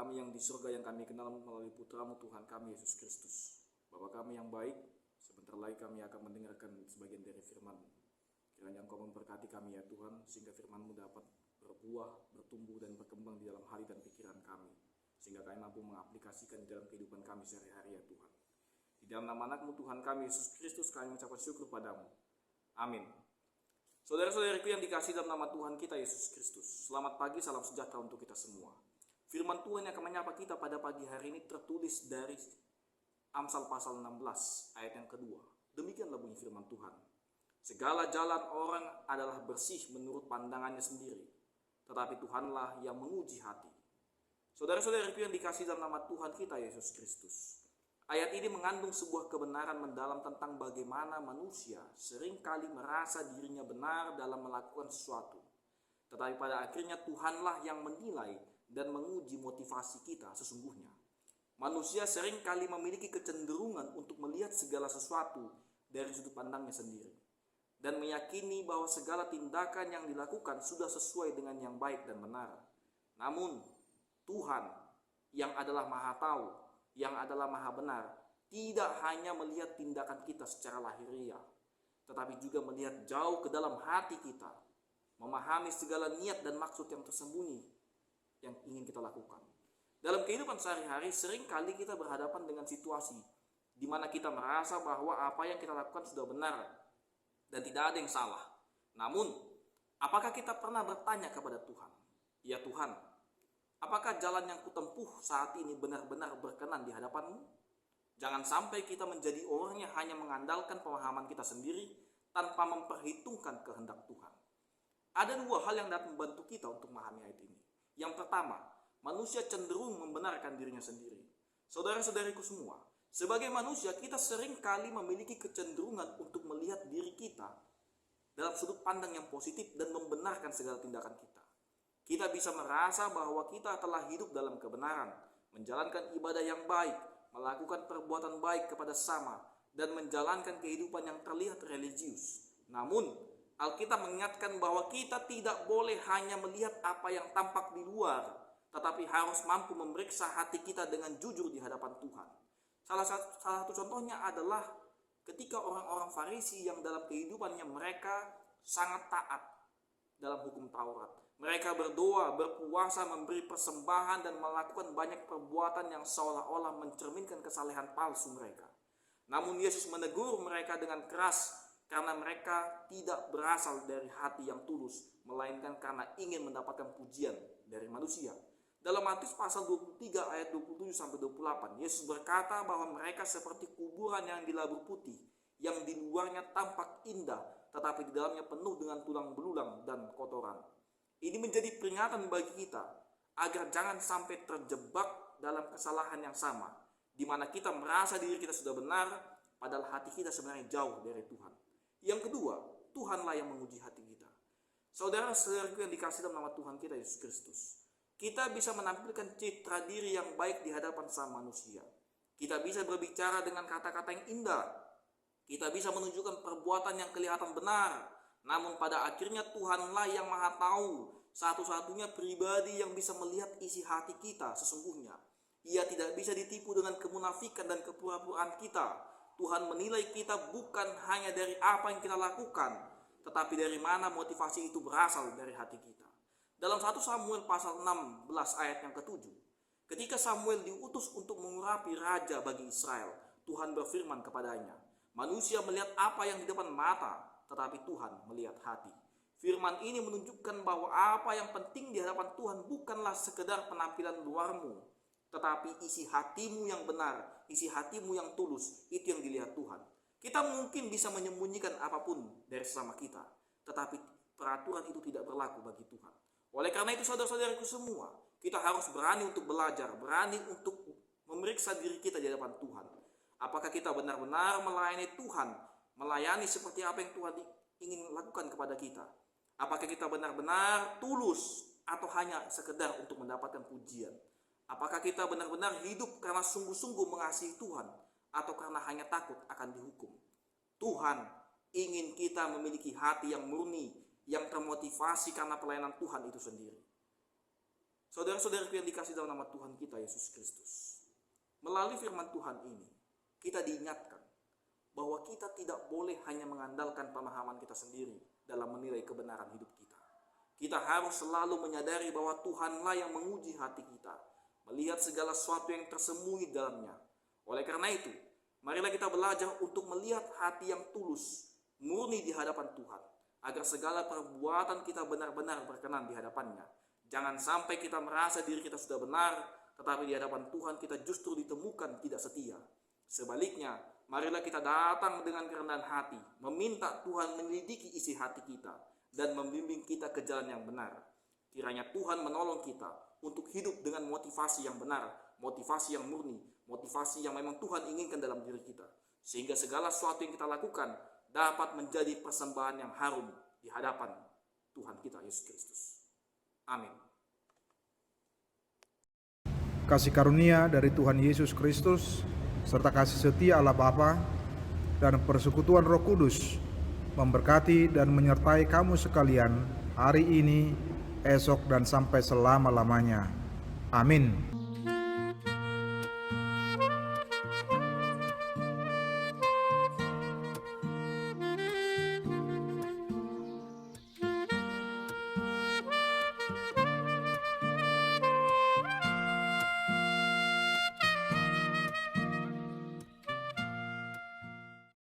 kami yang di surga yang kami kenal melalui putramu Tuhan kami Yesus Kristus. Bapa kami yang baik, sebentar lagi kami akan mendengarkan sebagian dari firman. Kiranya Engkau memberkati kami ya Tuhan, sehingga firman-Mu dapat berbuah, bertumbuh dan berkembang di dalam hati dan pikiran kami, sehingga kami mampu mengaplikasikan di dalam kehidupan kami sehari-hari ya Tuhan. Di dalam nama anak-Mu Tuhan kami Yesus Kristus kami mengucapkan syukur padamu. Amin. Saudara-saudariku yang dikasihi dalam nama Tuhan kita Yesus Kristus, selamat pagi, salam sejahtera untuk kita semua. Firman Tuhan yang akan menyapa kita pada pagi hari ini tertulis dari Amsal pasal 16 ayat yang kedua. Demikianlah bunyi firman Tuhan. Segala jalan orang adalah bersih menurut pandangannya sendiri, tetapi Tuhanlah yang menguji hati. Saudara-saudariku yang dikasihi dalam nama Tuhan kita Yesus Kristus, ayat ini mengandung sebuah kebenaran mendalam tentang bagaimana manusia seringkali merasa dirinya benar dalam melakukan sesuatu. Tetapi pada akhirnya Tuhanlah yang menilai dan menguji motivasi kita sesungguhnya. Manusia seringkali memiliki kecenderungan untuk melihat segala sesuatu dari sudut pandangnya sendiri, dan meyakini bahwa segala tindakan yang dilakukan sudah sesuai dengan yang baik dan benar. Namun, Tuhan yang adalah Maha Tahu, yang adalah Maha Benar, tidak hanya melihat tindakan kita secara lahiriah, tetapi juga melihat jauh ke dalam hati kita, memahami segala niat dan maksud yang tersembunyi yang ingin kita lakukan. Dalam kehidupan sehari-hari, seringkali kita berhadapan dengan situasi di mana kita merasa bahwa apa yang kita lakukan sudah benar dan tidak ada yang salah. Namun, apakah kita pernah bertanya kepada Tuhan, "Ya Tuhan, apakah jalan yang kutempuh saat ini benar-benar berkenan di hadapan-Mu?" Jangan sampai kita menjadi orang yang hanya mengandalkan pemahaman kita sendiri tanpa memperhitungkan kehendak Tuhan. Ada dua hal yang dapat membantu kita untuk memahami ayat ini. Yang pertama, manusia cenderung membenarkan dirinya sendiri. Saudara-saudariku semua, sebagai manusia kita seringkali memiliki kecenderungan untuk melihat diri kita dalam sudut pandang yang positif dan membenarkan segala tindakan kita. Kita bisa merasa bahwa kita telah hidup dalam kebenaran, menjalankan ibadah yang baik, melakukan perbuatan baik kepada sesama, dan menjalankan kehidupan yang terlihat religius. Namun, Alkitab mengingatkan bahwa kita tidak boleh hanya melihat apa yang tampak di luar, tetapi harus mampu memeriksa hati kita dengan jujur di hadapan Tuhan. Salah satu contohnya adalah ketika orang-orang Farisi yang dalam kehidupannya mereka sangat taat dalam hukum Taurat. Mereka berdoa, berpuasa, memberi persembahan, dan melakukan banyak perbuatan yang seolah-olah mencerminkan kesalehan palsu mereka. Namun Yesus menegur mereka dengan keras karena mereka tidak berasal dari hati yang tulus, melainkan karena ingin mendapatkan pujian dari manusia. Dalam Matius pasal 23 ayat 27-28, Yesus berkata bahwa mereka seperti kuburan yang dilabur putih, yang di luarnya tampak indah, tetapi di dalamnya penuh dengan tulang belulang dan kotoran. Ini menjadi peringatan bagi kita agar jangan sampai terjebak dalam kesalahan yang sama, di mana kita merasa diri kita sudah benar, padahal hati kita sebenarnya jauh dari Tuhan. Yang kedua, Tuhanlah yang menguji hati kita. Saudara-saudaraku yang dikasihi dalam nama Tuhan kita Yesus Kristus, kita bisa menampilkan citra diri yang baik di hadapan sama manusia. Kita bisa berbicara dengan kata-kata yang indah. Kita bisa menunjukkan perbuatan yang kelihatan benar. Namun pada akhirnya Tuhanlah yang Maha Tahu, satu-satunya pribadi yang bisa melihat isi hati kita sesungguhnya. Ia tidak bisa ditipu dengan kemunafikan dan kepura-puraan kita. Tuhan menilai kita bukan hanya dari apa yang kita lakukan, tetapi dari mana motivasi itu berasal dari hati kita. Dalam 1 Samuel pasal 16 ayat yang ke-7, ketika Samuel diutus untuk mengurapi raja bagi Israel, Tuhan berfirman kepadanya, "Manusia melihat apa yang di depan mata, tetapi Tuhan melihat hati." Firman ini menunjukkan bahwa apa yang penting di hadapan Tuhan bukanlah sekedar penampilan luarmu, tetapi isi hatimu yang benar, isi hatimu yang tulus, itu yang dilihat Tuhan. Kita mungkin bisa menyembunyikan apapun dari sesama kita, tetapi peraturan itu tidak berlaku bagi Tuhan. Oleh karena itu saudara-saudaraku semua, kita harus berani untuk belajar, berani untuk memeriksa diri kita di hadapan Tuhan. Apakah kita benar-benar melayani Tuhan, melayani seperti apa yang Tuhan ingin lakukan kepada kita? Apakah kita benar-benar tulus atau hanya sekedar untuk mendapatkan pujian? Apakah kita benar-benar hidup karena sungguh-sungguh mengasihi Tuhan atau karena hanya takut akan dihukum? Tuhan ingin kita memiliki hati yang murni, yang termotivasi karena pelayanan Tuhan itu sendiri. Saudara-saudaraku yang dikasih dalam nama Tuhan kita Yesus Kristus, melalui firman Tuhan ini, kita diingatkan bahwa kita tidak boleh hanya mengandalkan pemahaman kita sendiri dalam menilai kebenaran hidup kita. Kita harus selalu menyadari bahwa Tuhanlah yang menguji hati kita, melihat segala sesuatu yang tersembunyi dalamnya. Oleh karena itu, marilah kita belajar untuk melihat hati yang tulus, murni di hadapan Tuhan, agar segala perbuatan kita benar-benar berkenan di hadapannya. Jangan sampai kita merasa diri kita sudah benar, tetapi di hadapan Tuhan kita justru ditemukan tidak setia. Sebaliknya, marilah kita datang dengan kerendahan hati, meminta Tuhan menyelidiki isi hati kita, dan membimbing kita ke jalan yang benar. Kiranya Tuhan menolong kita untuk hidup dengan motivasi yang benar, motivasi yang murni, motivasi yang memang Tuhan inginkan dalam diri kita. Sehingga segala sesuatu yang kita lakukan dapat menjadi persembahan yang harum di hadapan Tuhan kita Yesus Kristus. Amin. Kasih karunia dari Tuhan Yesus Kristus, serta kasih setia Allah Bapa dan persekutuan Roh Kudus memberkati dan menyertai kamu sekalian hari ini, esok, dan sampai selama-lamanya. Amin.